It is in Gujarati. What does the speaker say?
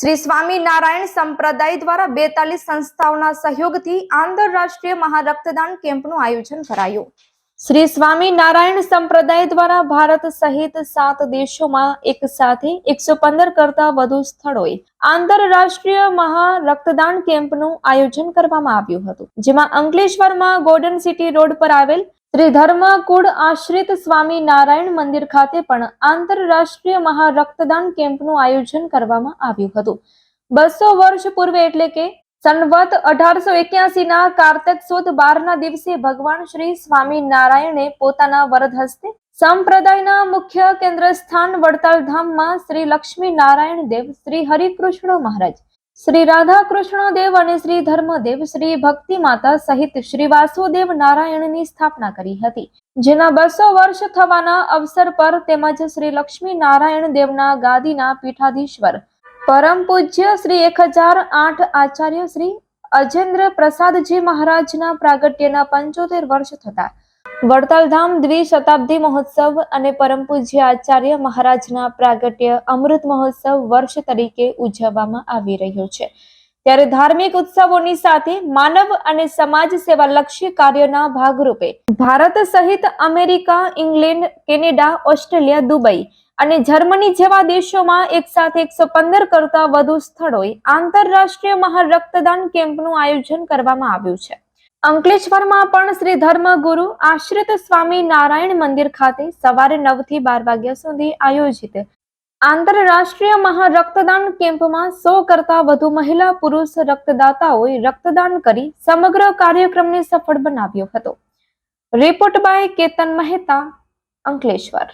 શ્રી સ્વામિનારાયણ સંપ્રદાય દ્વારા 42 સંસ્થાઓના સહયોગથી આંતરરાષ્ટ્રીય મહારક્તદાન કેમ્પનું આયોજન કરાયું। શ્રી સ્વામિનારાયણ સંપ્રદાય દ્વારા ભારત સહિત 7 દેશોમાં એક સાથે 115 કરતા વધુ સ્થળોએ આંતરરાષ્ટ્રીય મહારક્તદાન કેમ્પનું આયોજન કરવામાં આવ્યું હતું, જેમાં અંકલેશ્વરમાં ગોલ્ડન સિટી રોડ પર આવેલ શ્રી ધર્મકુળ આશ્રિત સ્વામિનારાયણ મંદિર ખાતે પણ આંતરરાષ્ટ્રીય મહારક્તદાન કેમ્પનું આયોજન કરવામાં આવ્યું હતું। 200 વર્ષ પૂર્વે એટલે કે સંવત 1881 ના કારતક સુદ 12 ના દિવસે ભગવાન શ્રી સ્વામિનારાયણે પોતાના વરદ હસ્તે સંપ્રદાયના મુખ્ય કેન્દ્ર સ્થાન વડતાલ ધામમાં શ્રી લક્ષ્મી નારાયણ દેવ, શ્રી હરિકૃષ્ણ મહારાજ, શ્રી રાધા કૃષ્ણ દેવ અને શ્રી ધર્મદેવ, શ્રી ભક્તિ માતા સહિત શ્રી વાસુદેવ નારાયણની સ્થાપના કરી હતી, જેના 200 વર્ષ થવાના અવસર પર તેમજ શ્રી લક્ષ્મી નારાયણ દેવના ગાદીના પીઠાધીશ્વર પરમ પૂજ્ય શ્રી 1008 આચાર્ય શ્રી અજેન્દ્ર પ્રસાદજી મહારાજના પ્રાગટ્યના 75 વર્ષ થતા વડતાલ ધામ દ્વિશતાબ્દી મહોત્સવ અને પરમ પૂજ્ય આચાર્ય મહારાજના પ્રાગટ્ય અમૃત મહોત્સવ વર્ષ તરીકે ઉજવવામાં આવી રહ્યો છે। ત્યારે ધાર્મિક ઉત્સવોની સાથે માનવ અને સમાજ સેવા લક્ષી કાર્યના ભાગરૂપે ભારત સહિત America, England, Canada, Australia, Dubai અને જર્મની જેવા દેશોમાં એક સાથે 115 કરતા વધુ સ્થળોએ આંતરરાષ્ટ્રીય મહારક્તદાન કેમ્પનું આયોજન કરવામાં આવ્યું છે। અંકલેશ્વરમાં પણ શ્રી ધર્મગુરુ આશ્રિત સ્વામિનારાયણ મંદિર ખાતે સવારે 9 થી 12 વાગ્યા સુધી આયોજિત આંતરરાષ્ટ્રીય મહારક્તદાન કેમ્પમાં 100 કરતા વધુ મહિલા પુરુષ રક્તદાતાઓએ રક્તદાન કરી સમગ્ર કાર્યક્રમને સફળ બનાવ્યો હતો। Report by Ketan Mehta, Ankleshwar.